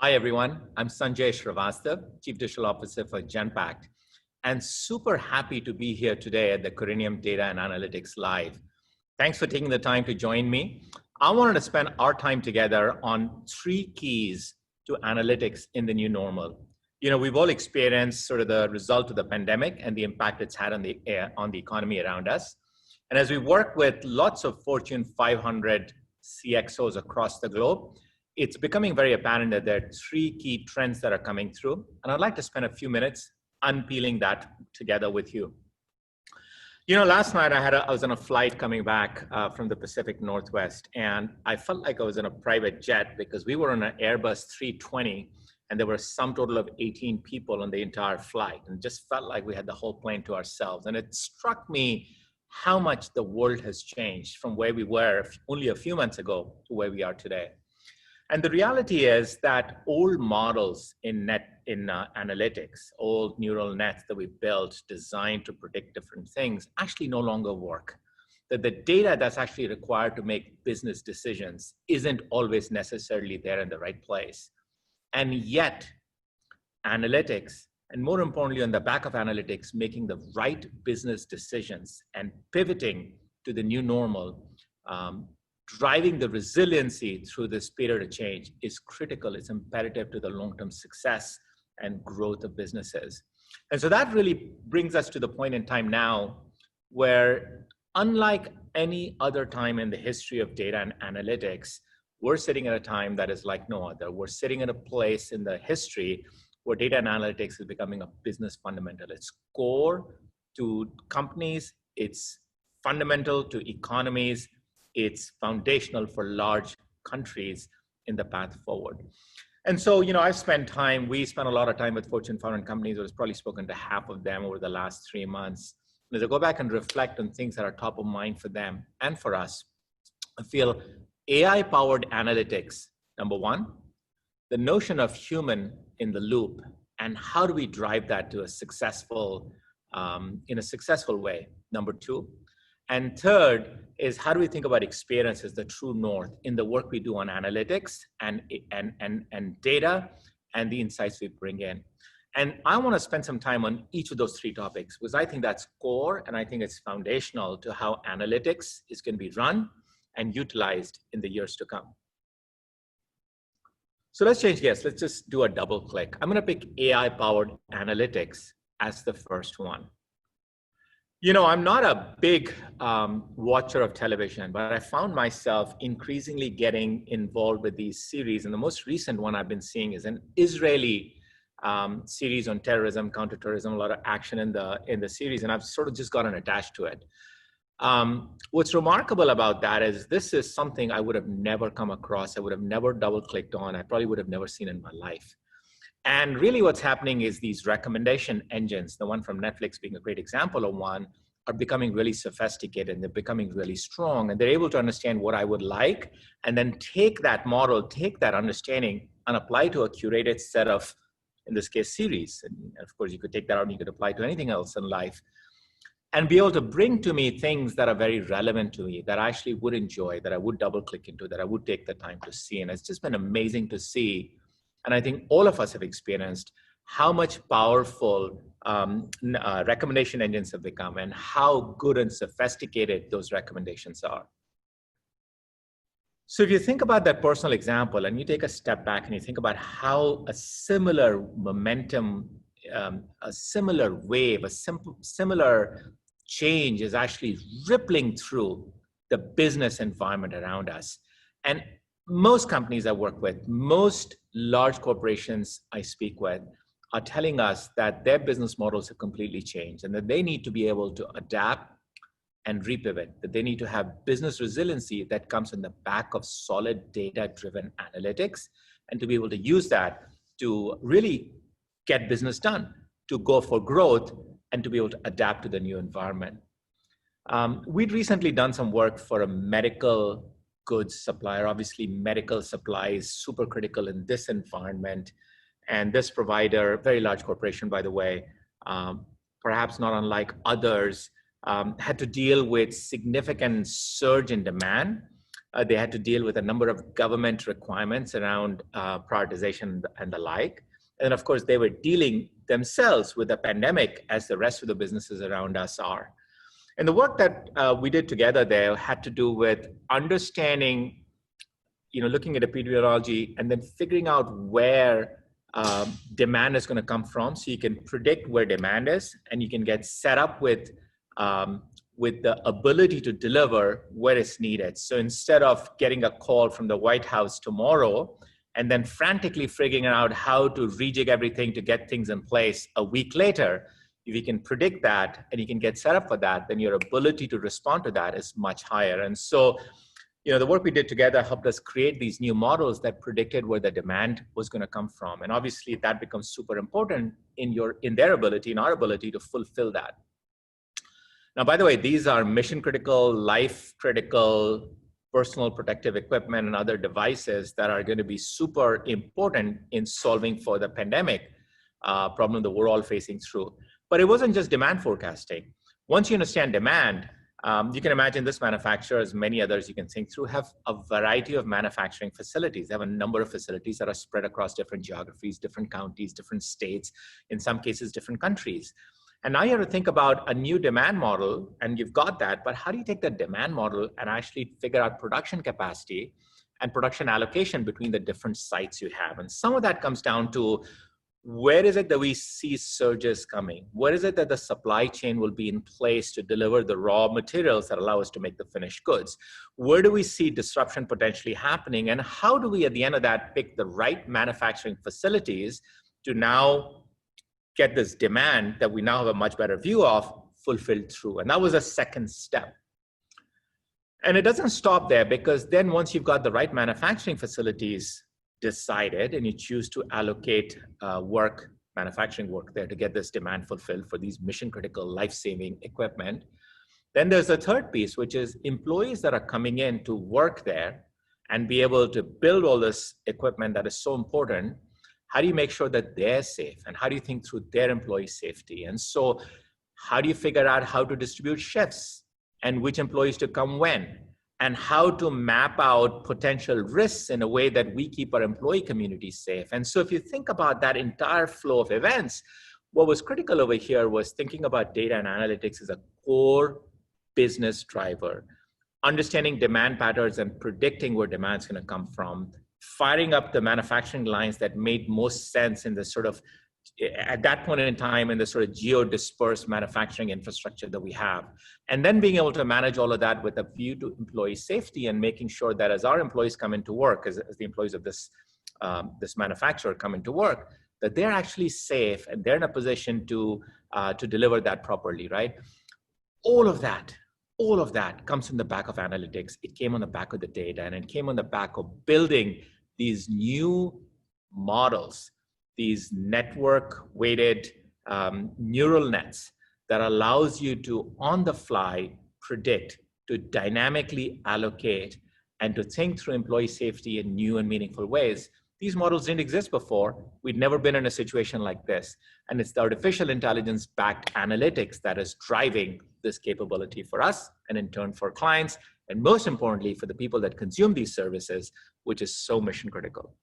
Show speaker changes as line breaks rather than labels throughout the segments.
Hi, everyone. I'm Sanjay Srivastava, Chief Digital Officer for Genpact, and super happy to be here today at the Corinium Data and Analytics Live. Thanks for taking the time to join me. I wanted to spend our time together on three keys to analytics in the new normal. You know, we've all experienced sort of the result of the pandemic and the impact it's had on the economy around us. And as we work with lots of Fortune 500 CXOs across the globe, it's becoming very apparent that there are three key trends that are coming through. And I'd like to spend a few minutes unpeeling that together with you. You know, last night I was on a flight coming back from the Pacific Northwest, and I felt like I was in a private jet because we were on an Airbus 320, and there were some total of 18 people on the entire flight, and just felt like we had the whole plane to ourselves. And it struck me how much the world has changed from where we were only a few months ago to where we are today. And the reality is that old models in analytics, old neural nets that we built designed to predict different things actually no longer work. That the data that's actually required to make business decisions isn't always necessarily there in the right place. And yet, analytics, and more importantly, on the back of analytics, making the right business decisions and pivoting to the new normal, driving the resiliency through this period of change is critical. It's imperative to the long-term success and growth of businesses. And so that really brings us to the point in time now where, unlike any other time in the history of data and analytics, we're sitting at a time that is like no other. We're sitting at a place in the history where data and analytics is becoming a business fundamental. It's core to companies, it's fundamental to economies, it's foundational for large countries in the path forward. And so, you know, we spent a lot of time with Fortune 500 companies. I've probably spoken to half of them over the last 3 months. And as I go back and reflect on things that are top of mind for them and for us, I feel AI-powered analytics, number one, the notion of human in the loop, and how do we drive that to a successful, in a successful way, number two. And third is how do we think about experience as the true north in the work we do on analytics and data and the insights we bring in. And I want to spend some time on each of those three topics because I think that's core and I think it's foundational to how analytics is going to be run and utilized in the years to come. So let's change gears. Let's just do a double click. I'm going to pick AI-powered analytics as the first one. You know, I'm not a big watcher of television, but I found myself increasingly getting involved with these series. And the most recent one I've been seeing is an Israeli series on terrorism, counterterrorism, a lot of action in the series. And I've sort of just gotten attached to it. What's remarkable about that is this is something I would have never come across. I would have never double clicked on. I probably would have never seen in my life. And really what's happening is these recommendation engines, the one from Netflix being a great example of one, are becoming really sophisticated and they're becoming really strong and they're able to understand what I would like and then take that model, take that understanding and apply to a curated set of, in this case, series. And of course, you could take that out and you could apply to anything else in life and be able to bring to me things that are very relevant to me, that I actually would enjoy, that I would double click into, that I would take the time to see. And it's just been amazing to see. And I think all of us have experienced how much powerful recommendation engines have become and how good and sophisticated those recommendations are. So if you think about that personal example and you take a step back and you think about how a similar momentum, a similar wave, a similar change is actually rippling through the business environment around us. And most companies I work with, most large corporations I speak with are telling us that their business models have completely changed and that they need to be able to adapt and repivot, that they need to have business resiliency that comes on the back of solid data-driven analytics and to be able to use that to really get business done, to go for growth and to be able to adapt to the new environment. We'd recently done some work for a medical goods supplier. Obviously, medical supply is super critical in this environment. And this provider, very large corporation, by the way, perhaps not unlike others, had to deal with significant surge in demand They had to deal with a number of government requirements around prioritization and the like. And of course, they were dealing themselves with the pandemic as the rest of the businesses around us are. And the work that we did together there had to do with understanding, looking at epidemiology and then figuring out where demand is going to come from, so you can predict where demand is, and you can get set up with the ability to deliver where it's needed. So instead of getting a call from the White House tomorrow and then frantically figuring out how to rejig everything to get things in place a week later, if you can predict that and you can get set up for that, then your ability to respond to that is much higher. And so, the work we did together helped us create these new models that predicted where the demand was going to come from. And obviously that becomes super important in our ability to fulfill that. Now, by the way, these are mission critical, life critical, personal protective equipment and other devices that are going to be super important in solving for the pandemic problem that we're all facing through. But it wasn't just demand forecasting. Once you understand demand, you can imagine this manufacturer, as many others you can think through, have a variety of manufacturing facilities. They have a number of facilities that are spread across different geographies, different counties, different states, in some cases, different countries. And now you have to think about a new demand model, and you've got that, but how do you take that demand model and actually figure out production capacity and production allocation between the different sites you have? And some of that comes down to, where is it that we see surges coming? Where is it that the supply chain will be in place to deliver the raw materials that allow us to make the finished goods? Where do we see disruption potentially happening? And how do we, at the end of that, pick the right manufacturing facilities to now get this demand that we now have a much better view of fulfilled through? And that was a second step. And it doesn't stop there, because then once you've got the right manufacturing facilities decided and you choose to allocate manufacturing work there to get this demand fulfilled for these mission critical life-saving equipment, then there's a third piece, which is employees that are coming in to work there and be able to build all this equipment that is so important. How do you make sure that they're safe? And how do you think through their employee safety? And so how do you figure out how to distribute shifts and which employees to come when? And how to map out potential risks in a way that we keep our employee community safe. And so if you think about that entire flow of events, what was critical over here was thinking about data and analytics as a core business driver, understanding demand patterns and predicting where demand's going to come from, firing up the manufacturing lines that made most sense in the sort of, at that point in time, in the sort of geo-dispersed manufacturing infrastructure that we have. And then being able to manage all of that with a view to employee safety and making sure that as our employees come into work, as the employees of this manufacturer come into work, that they're actually safe and they're in a position to deliver that properly, right? All of that comes from the back of analytics. It came on the back of the data, and it came on the back of building these new models, these network-weighted neural nets that allows you to, on the fly, predict, to dynamically allocate, and to think through employee safety in new and meaningful ways. These models didn't exist before. We'd never been in a situation like this. And it's the artificial intelligence-backed analytics that is driving this capability for us, and in turn for clients, and most importantly, for the people that consume these services, which is so mission critical.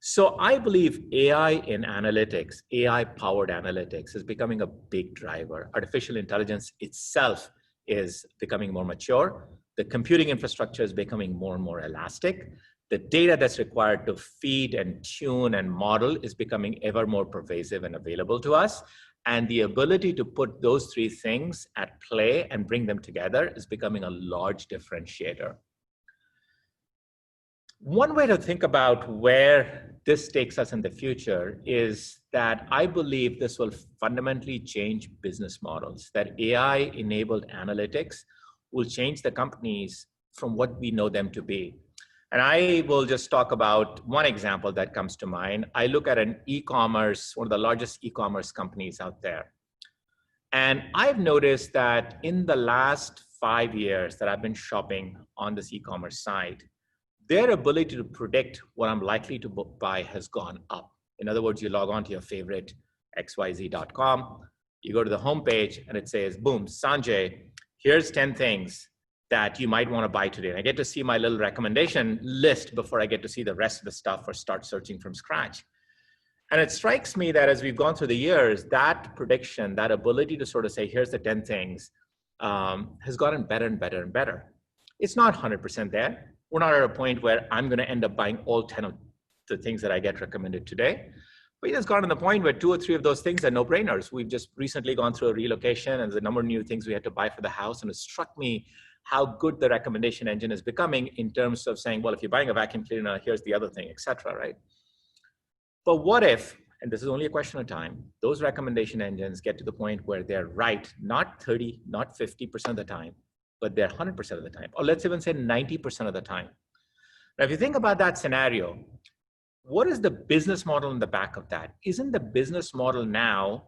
So I believe AI in analytics, AI-powered analytics, is becoming a big driver. Artificial intelligence itself is becoming more mature. The computing infrastructure is becoming more and more elastic. The data that's required to feed and tune and model is becoming ever more pervasive and available to us. And the ability to put those three things at play and bring them together is becoming a large differentiator. One way to think about where this takes us in the future is that I believe this will fundamentally change business models, that AI-enabled analytics will change the companies from what we know them to be. And I will just talk about one example that comes to mind. I look at an e-commerce, one of the largest e-commerce companies out there. And I've noticed that in the last 5 years that I've been shopping on this e-commerce site, their ability to predict what I'm likely to buy has gone up. In other words, you log on to your favorite xyz.com, you go to the homepage and it says, boom, Sanjay, here's 10 things that you might want to buy today. And I get to see my little recommendation list before I get to see the rest of the stuff or start searching from scratch. And it strikes me that as we've gone through the years, that prediction, that ability to sort of say, here's the 10 things, has gotten better and better and better. It's not 100% there. We're not at a point where I'm going to end up buying all 10 of the things that I get recommended today. But it has gotten to the point where 2 or 3 of those things are no-brainers. We've just recently gone through a relocation, and there's a number of new things we had to buy for the house. And it struck me how good the recommendation engine is becoming in terms of saying, well, if you're buying a vacuum cleaner, here's the other thing, et cetera, right? But what if, and this is only a question of time, those recommendation engines get to the point where they're right, not 30, not 50% of the time, but they're 100% of the time, or let's even say 90% of the time. Now, if you think about that scenario, what is the business model in the back of that? Isn't the business model now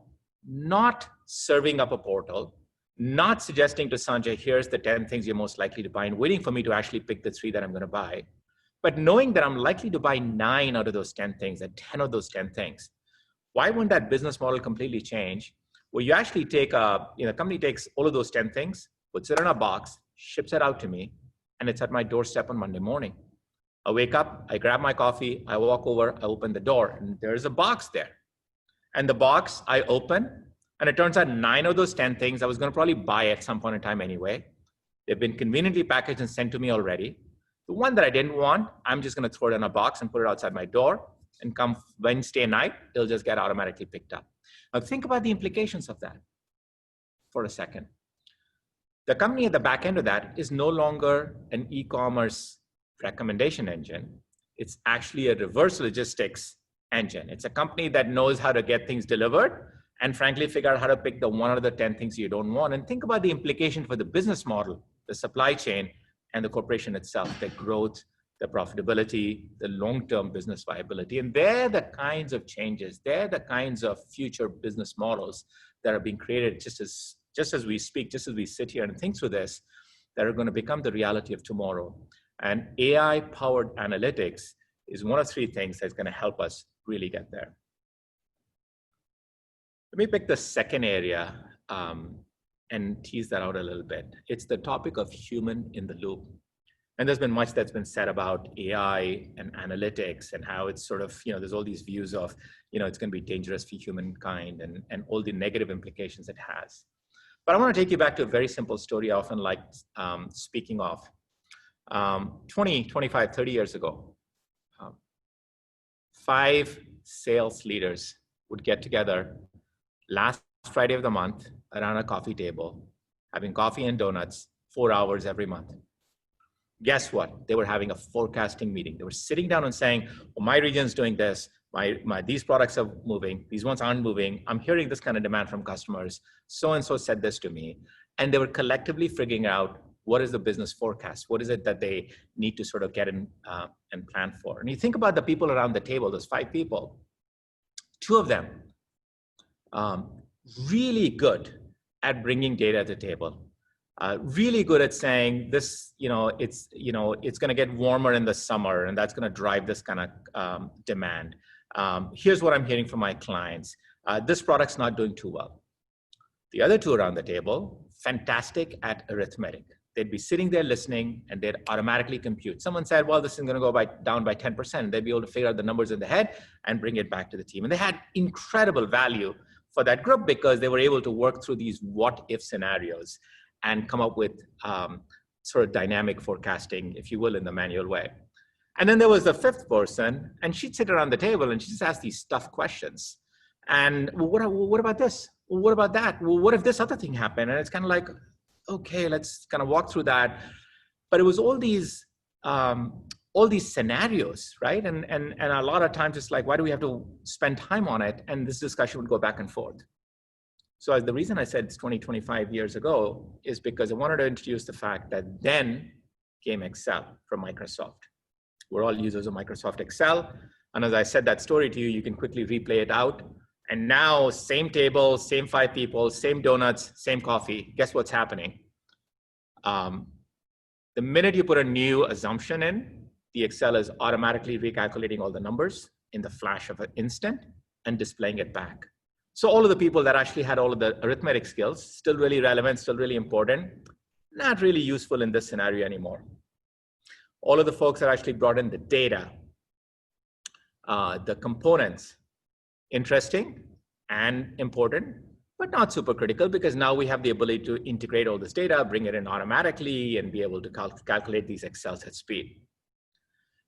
not serving up a portal, not suggesting to Sanjay, here's the 10 things you're most likely to buy, and waiting for me to actually pick the 3 that I'm going to buy, but knowing that I'm likely to buy 9 out of those 10 things and 10 of those 10 things? Why wouldn't that business model completely change? Where you actually take a, company takes all of those 10 things, puts it in a box, ships it out to me, and it's at my doorstep on Monday morning. I wake up, I grab my coffee, I walk over, I open the door, and there's a box there. And the box I open, and it turns out 9 of those 10 things I was going to probably buy at some point in time anyway. They've been conveniently packaged and sent to me already. The one that I didn't want, I'm just going to throw it in a box and put it outside my door, and come Wednesday night, it'll just get automatically picked up. Now think about the implications of that for a second. The company at the back end of that is no longer an e-commerce recommendation engine. It's actually a reverse logistics engine. It's a company that knows how to get things delivered and frankly figure out how to pick the 1 out of the 10 things you don't want. And think about the implication for the business model, the supply chain, and the corporation itself, the growth, the profitability, the long-term business viability. And they're the kinds of changes, they're the kinds of future business models that are being created just as we speak, just as we sit here and think through this, that are going to become the reality of tomorrow. And AI-powered analytics is one of 3 things that's going to help us really get there. Let me pick the second area and tease that out a little bit. It's the topic of human in the loop. And there's been much that's been said about AI and analytics and how it's sort of, there's all these views of, it's going to be dangerous for humankind and all the negative implications it has. But I want to take you back to a very simple story I often like speaking of. 20, 25, 30 years ago, 5 sales leaders would get together last Friday of the month around a coffee table, having coffee and donuts 4 hours every month. Guess what? They were having a forecasting meeting. They were sitting down and saying, well, my region's doing this. These products are moving. These ones aren't moving. I'm hearing this kind of demand from customers. So-and-so said this to me. And they were collectively figuring out what is the business forecast? What is it that they need to sort of get in and plan for? And you think about the people around the table, those 5 people, 2 of them really good at bringing data to the table. Really good at saying this, it's going to get warmer in the summer, and that's going to drive this kind of demand. Here's what I'm hearing from my clients. This product's not doing too well. The other 2 around the table, fantastic at arithmetic. They'd be sitting there listening, and they'd automatically compute. Someone said, well, this is going to go down by 10%. They'd be able to figure out the numbers in the head and bring it back to the team. And they had incredible value for that group because they were able to work through these what-if scenarios and come up with sort of dynamic forecasting, if you will, in the manual way. And then there was the 5th person, and she'd sit around the table and she'd just ask these tough questions. And well, what about this? Well, what about that? Well, what if this other thing happened? And it's kind of like, okay, let's kind of walk through that. But it was all these scenarios, right? And a lot of times it's like, why do we have to spend time on it? And this discussion would go back and forth. So the reason I said it's 20, 25 years ago is because I wanted to introduce the fact that then came Excel from Microsoft. We're all users of Microsoft Excel. And as I said that story to you, you can quickly replay it out. And now same table, same 5 people, same donuts, same coffee. Guess what's happening? The minute you put a new assumption in, the Excel is automatically recalculating all the numbers in the flash of an instant and displaying it back. So all of the people that actually had all of the arithmetic skills, still really relevant, still really important, not really useful in this scenario anymore. All of the folks that actually brought in the data, the components, interesting and important, but not super critical, because now we have the ability to integrate all this data, bring it in automatically, and be able to calculate these Excels at speed.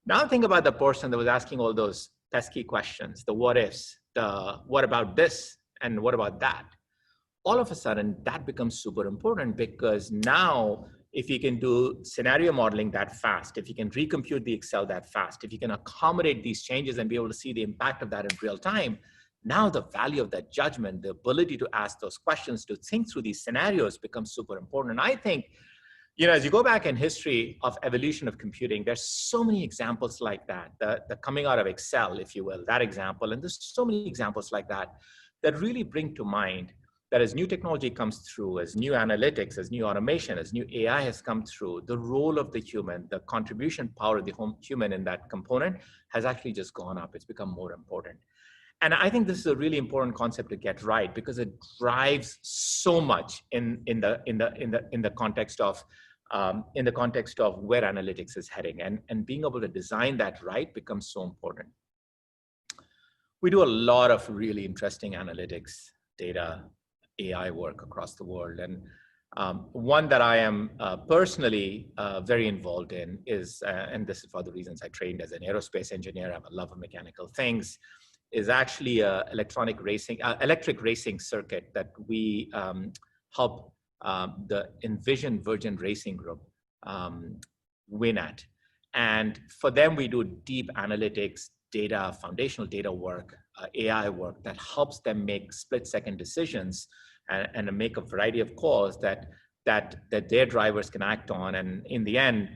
Now think about the person that was asking all those pesky questions, the what ifs, the what about this, and what about that. All of a sudden, that becomes super important, because now if you can do scenario modeling that fast, if you can recompute the Excel that fast, if you can accommodate these changes and be able to see the impact of that in real time, now the value of that judgment, the ability to ask those questions, to think through these scenarios becomes super important. And I think, as you go back in history of evolution of computing, there's so many examples like that, the coming out of Excel, if you will, that example. And there's so many examples like that that really bring to mind that as new technology comes through, as new analytics, as new automation, as new AI has come through, the role of the human, the contribution power of the human in that component has actually just gone up. It's become more important. And I think this is a really important concept to get right, because it drives so much in the context of where analytics is heading, and being able to design that right becomes so important. We do a lot of really interesting analytics, data, AI work across the world. And one that I am personally very involved in is, and this is for the reasons I trained as an aerospace engineer, I have a love of mechanical things, is actually a electric racing circuit that we help the Envision Virgin Racing Group win at. And for them, we do deep analytics, data, foundational data work, AI work that helps them make split-second decisions and make a variety of calls that their drivers can act on, and in the end,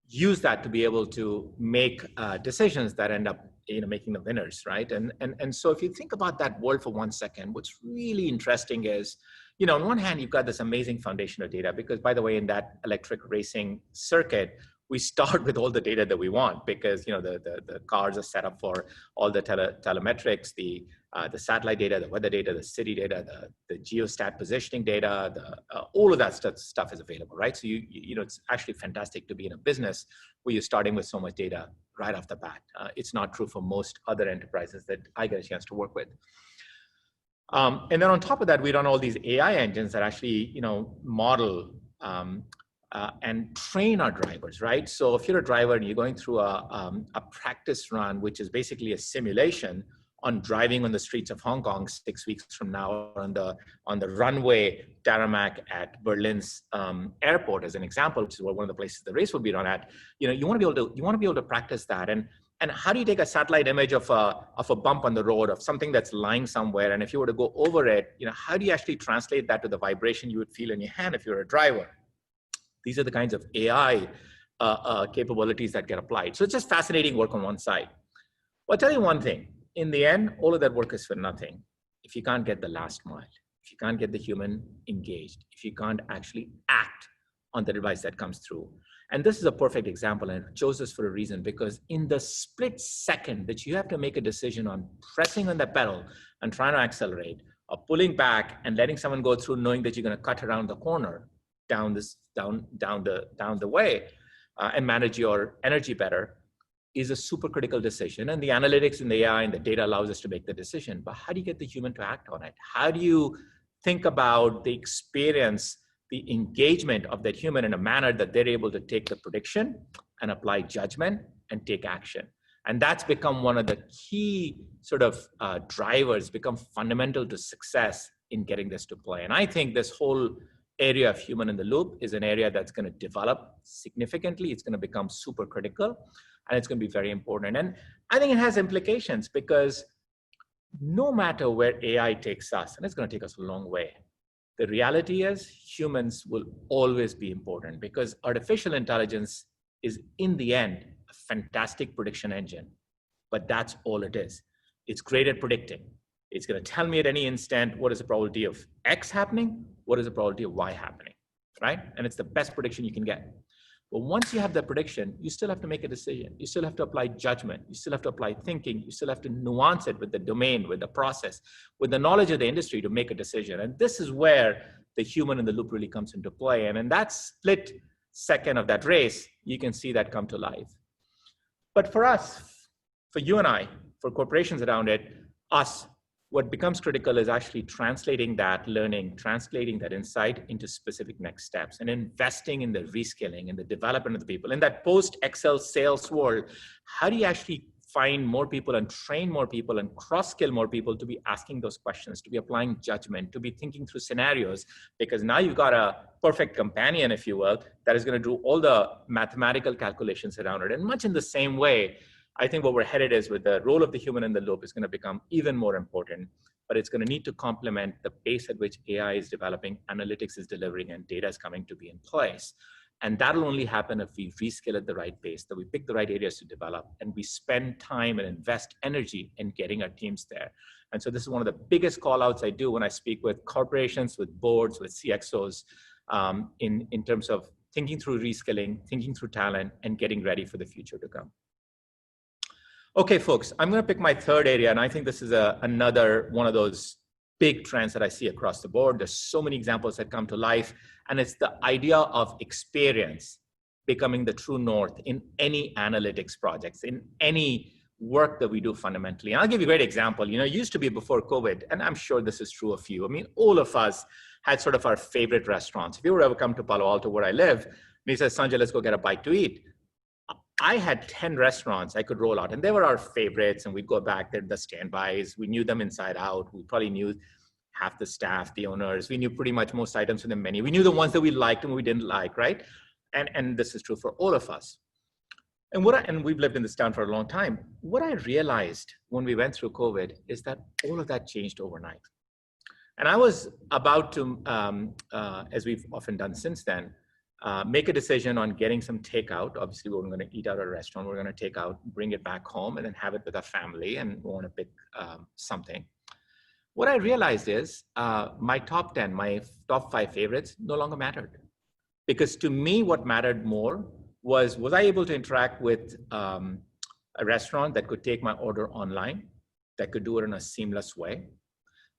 use that to be able to make decisions that end up making the winners, right? And so if you think about that world for 1 second, what's really interesting is, on one hand, you've got this amazing foundation of data, because by the way, in that electric racing circuit, we start with all the data that we want, because the cars are set up for all the telemetrics, the satellite data, the weather data, the city data, the geostat positioning data, all of that stuff is available, right? So it's actually fantastic to be in a business where you're starting with so much data right off the bat. It's not true for most other enterprises that I get a chance to work with. And then on top of that, we run all these AI engines that actually model and train our drivers, right? So if you're a driver and you're going through a practice run, which is basically a simulation on driving on the streets of Hong Kong 6 weeks from now, on the runway tarmac at Berlin's airport, as an example, which is one of the places the race will be run at, you want to be able to practice that. And how do you take a satellite image of a bump on the road, of something that's lying somewhere, and if you were to go over it, how do you actually translate that to the vibration you would feel in your hand if you're a driver? These are the kinds of AI capabilities that get applied. So it's just fascinating work on one side. Well, I'll tell you one thing. In the end, all of that work is for nothing if you can't get the last mile, if you can't get the human engaged, if you can't actually act on the device that comes through. And this is a perfect example, and I chose this for a reason, because in the split second that you have to make a decision on pressing on the pedal and trying to accelerate, or pulling back and letting someone go through, knowing that you're going to cut around the corner, down the way, and manage your energy better, is a super critical decision. And the analytics and the AI and the data allows us to make the decision. But how do you get the human to act on it? How do you think about the experience, the engagement of that human in a manner that they're able to take the prediction and apply judgment and take action? And that's become one of the key sort of drivers, become fundamental to success in getting this to play. And I think this whole area of human in the loop is an area that's going to develop significantly. It's going to become super critical, and it's going to be very important. And I think it has implications, because no matter where AI takes us, and it's going to take us a long way, the reality is humans will always be important, because artificial intelligence is, in the end, a fantastic prediction engine. But that's all it is. It's great at predicting. It's going to tell me at any instant what is the probability of X happening, what is the probability of Y happening, right? And it's the best prediction you can get. But once you have that prediction, you still have to make a decision. You still have to apply judgment. You still have to apply thinking. You still have to nuance it with the domain, with the process, with the knowledge of the industry to make a decision. And this is where the human in the loop really comes into play. And in that split second of that race, you can see that come to life. But for us, for you and I, for corporations around it, us, what becomes critical is actually translating that learning, translating that insight into specific next steps and investing in the reskilling and the development of the people. In that post-Excel sales world, how do you actually find more people and train more people and cross-skill more people to be asking those questions, to be applying judgment, to be thinking through scenarios, because now you've got a perfect companion, if you will, that is going to do all the mathematical calculations around it. And much in the same way, I think what we're headed is with the role of the human in the loop is going to become even more important, but it's going to need to complement the pace at which AI is developing, analytics is delivering, and data is coming to be in place. And that'll only happen if we reskill at the right pace, that we pick the right areas to develop, and we spend time and invest energy in getting our teams there. And so this is one of the biggest call outs I do when I speak with corporations, with boards, with CXOs, in terms of thinking through reskilling, thinking through talent, and getting ready for the future to come. Okay, folks, I'm going to pick my third area, and I think this is another one of those big trends that I see across the board. There's so many examples that come to life, and it's the idea of experience becoming the true north in any analytics projects, in any work that we do fundamentally. And I'll give you a great example. You know, it used to be before COVID, and I'm sure this is true of you. I mean, all of us had sort of our favorite restaurants. If you were ever come to Palo Alto, where I live, and he says, Sanjay, let's go get a bite to eat. I had 10 restaurants I could roll out, and they were our favorites, and we'd go back there, the standbys. We knew them inside out. We probably knew half the staff, the owners. We knew pretty much most items in the menu. We knew the ones that we liked and we didn't like, right? And this is true for all of us. And we've lived in this town for a long time. What I realized when we went through COVID is that all of that changed overnight. And I was about to, as we've often done since then, make a decision on getting some takeout. Obviously, we weren't going to eat out at a restaurant. We're going to take out, bring it back home, and then have it with our family, and we want to pick something. What I realized is my top 10, my top 5 favorites no longer mattered. Because to me, what mattered more was I able to interact with a restaurant that could take my order online, that could do it in a seamless way,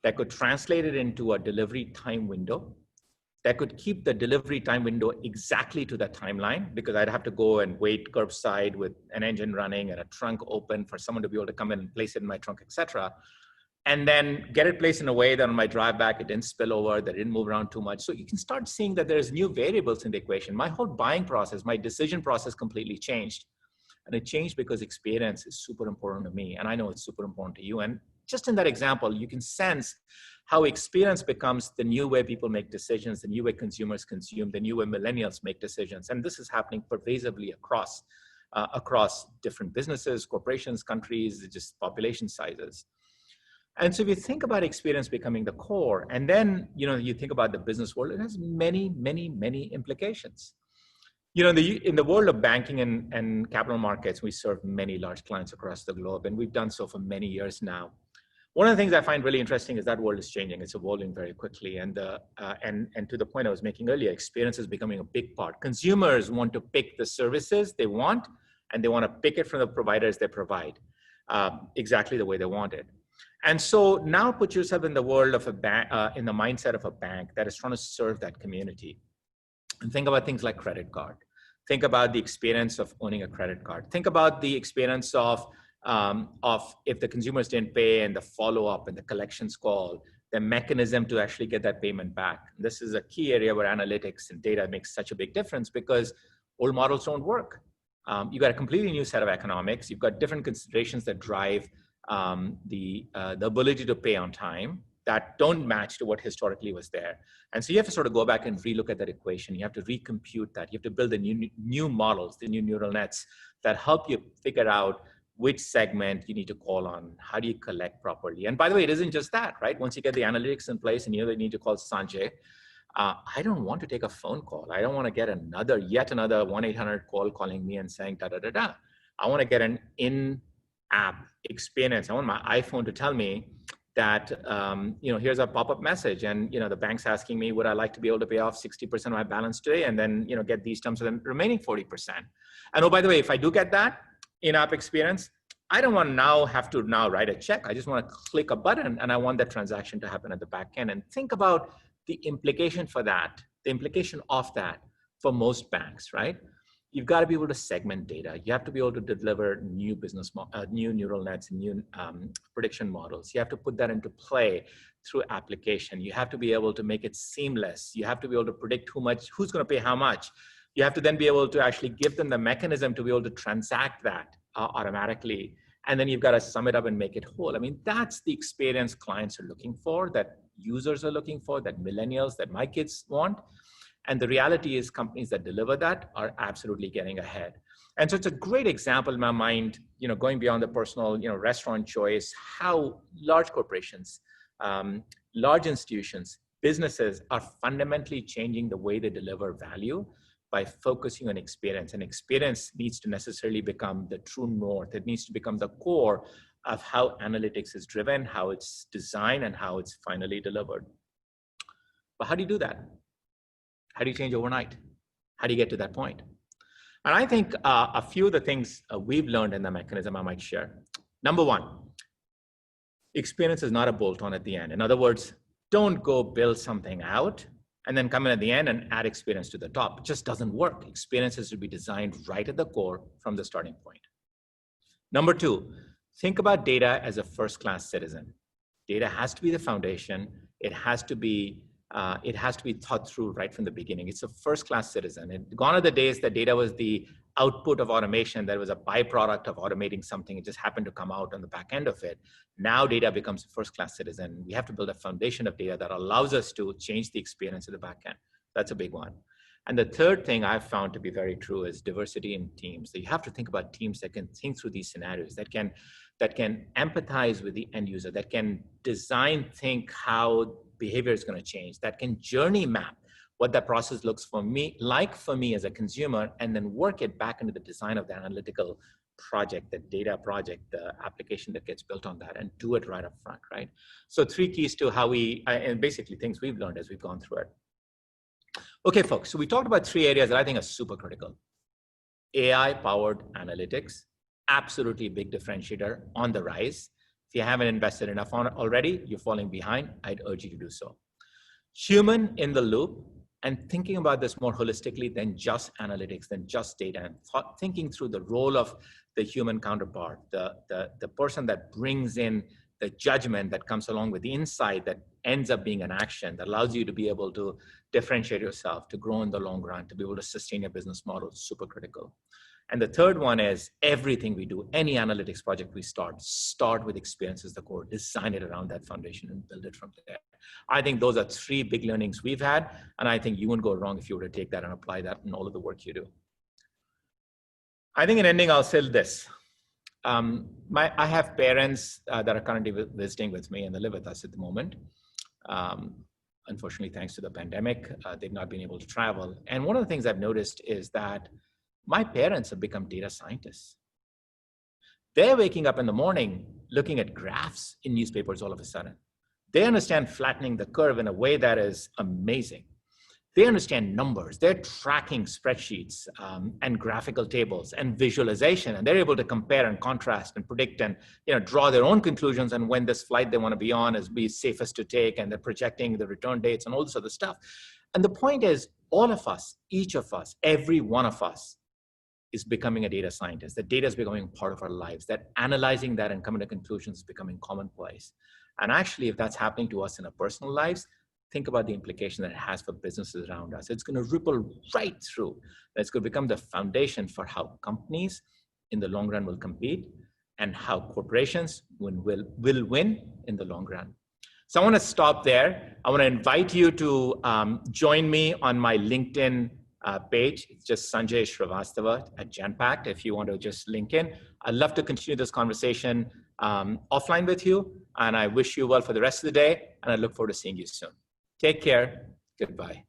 that could translate it into a delivery time window, that could keep the delivery time window exactly to that timeline, because I'd have to go and wait curbside with an engine running and a trunk open for someone to be able to come in and place it in my trunk, et cetera. And then get it placed in a way that on my drive back, it didn't spill over, that it didn't move around too much. So you can start seeing that there's new variables in the equation. My whole buying process, my decision process completely changed. And it changed because experience is super important to me. And I know it's super important to you. And just in that example, you can sense how experience becomes the new way people make decisions, the new way consumers consume, the new way millennials make decisions. And this is happening pervasively across different businesses, corporations, countries, just population sizes. And so if you think about experience becoming the core, and then you think about the business world, it has many, many, many implications. In the world of banking and capital markets, we serve many large clients across the globe, and we've done so for many years now. One of the things I find really interesting is that world is changing. It's evolving very quickly. And to the point I was making earlier, experience is becoming a big part. Consumers want to pick the services they want, and they want to pick it from the providers they provide exactly the way they want it. And so now put yourself in the world of a bank, in the mindset of a bank that is trying to serve that community. And think about things like credit card. Think about the experience of owning a credit card. Think about the experience of if the consumers didn't pay, and the follow-up and the collections call, the mechanism to actually get that payment back. This is a key area where analytics and data makes such a big difference, because old models don't work. You've got a completely new set of economics. You've got different considerations that drive the ability to pay on time that don't match to what historically was there. And so you have to sort of go back and relook at that equation. You have to recompute that. You have to build the new models, the new neural nets that help you figure out which segment you need to call on. How do you collect properly? And by the way, it isn't just that, right? Once you get the analytics in place and you know you need to call Sanjay, I don't want to take a phone call. I don't want to get yet another 1-800 call calling me and saying da-da-da-da. I want to get an in-app experience. I want my iPhone to tell me that, here's a pop-up message, and, the bank's asking me, would I like to be able to pay off 60% of my balance today, and then, get these terms of the remaining 40%. And oh, by the way, if I do get that in-app experience, I don't want to have to write a check. I just want to click a button, and I want that transaction to happen at the back end. And think about the implication of that for most banks, right? You've got to be able to segment data. You have to be able to deliver new new neural nets, new prediction models. You have to put that into play through application. You have to be able to make it seamless. You have to be able to predict who's going to pay how much. You have to then be able to actually give them the mechanism to be able to transact that automatically. And then you've got to sum it up and make it whole. I mean, that's the experience clients are looking for, that users are looking for, that millennials, that my kids want. And the reality is companies that deliver that are absolutely getting ahead. And so it's a great example in my mind, going beyond the personal, restaurant choice, how large corporations, large institutions, businesses are fundamentally changing the way they deliver value by focusing on experience. And experience needs to necessarily become the true north. It needs to become the core of how analytics is driven, how it's designed, and how it's finally delivered. But how do you do that? How do you change overnight? How do you get to that point? And I think a few of the things we've learned in the mechanism I might share. Number one, experience is not a bolt-on at the end. In other words, don't go build something out and then come in at the end and add experience to the top. It just doesn't work. Experience has to be designed right at the core from the starting point. Number two, think about data as a first-class citizen. Data has to be the foundation. It has to be thought through right from the beginning. It's a first-class citizen. And gone are the days that data was the output of automation, that was a byproduct of automating something. It just happened to come out on the back end of it. Now data becomes a first-class citizen. We have to build a foundation of data that allows us to change the experience of the back end. That's a big one. And the third thing I've found to be very true is diversity in teams. So you have to think about teams that can think through these scenarios, that can empathize with the end user, that can think how behavior is going to change, that can journey map what that process looks for me as a consumer, and then work it back into the design of the analytical project, the data project, the application that gets built on that, and do it right up front, right? So 3 keys to how and basically things we've learned as we've gone through it. Okay, folks, so we talked about 3 areas that I think are super critical. AI-powered analytics, absolutely a big differentiator on the rise. If you haven't invested enough on it already, you're falling behind. I'd urge you to do so. Human in the loop, and thinking about this more holistically than just analytics, than just data, and thinking through the role of the human counterpart, the person that brings in the judgment that comes along with the insight that ends up being an action that allows you to be able to differentiate yourself, to grow in the long run, to be able to sustain your business model, super critical. And the third one is everything we do, any analytics project we start with experience as the core, design it around that foundation and build it from there. I think those are 3 big learnings we've had. And I think you wouldn't go wrong if you were to take that and apply that in all of the work you do. I think in ending, I'll say this. I have parents that are currently visiting with me and they live with us at the moment. Unfortunately, thanks to the pandemic, they've not been able to travel. And one of the things I've noticed is that my parents have become data scientists. They're waking up in the morning looking at graphs in newspapers all of a sudden. They understand flattening the curve in a way that is amazing. They understand numbers. They're tracking spreadsheets and graphical tables and visualization, and they're able to compare and contrast and predict and draw their own conclusions on when this flight they want to be on is safest to take, and they're projecting the return dates and all this other stuff. And the point is, all of us, each of us, every one of us is becoming a data scientist. The data is becoming part of our lives. That analyzing that and coming to conclusions is becoming commonplace. And actually, if that's happening to us in our personal lives, think about the implication that it has for businesses around us. It's going to ripple right through. It's going to become the foundation for how companies in the long run will compete and how corporations will win in the long run. So I want to stop there. I want to invite you to join me on my LinkedIn page. It's just Sanjay Srivastava at Genpact. If you want to just link in, I'd love to continue this conversation offline with you. And I wish you well for the rest of the day. And I look forward to seeing you soon. Take care. Goodbye.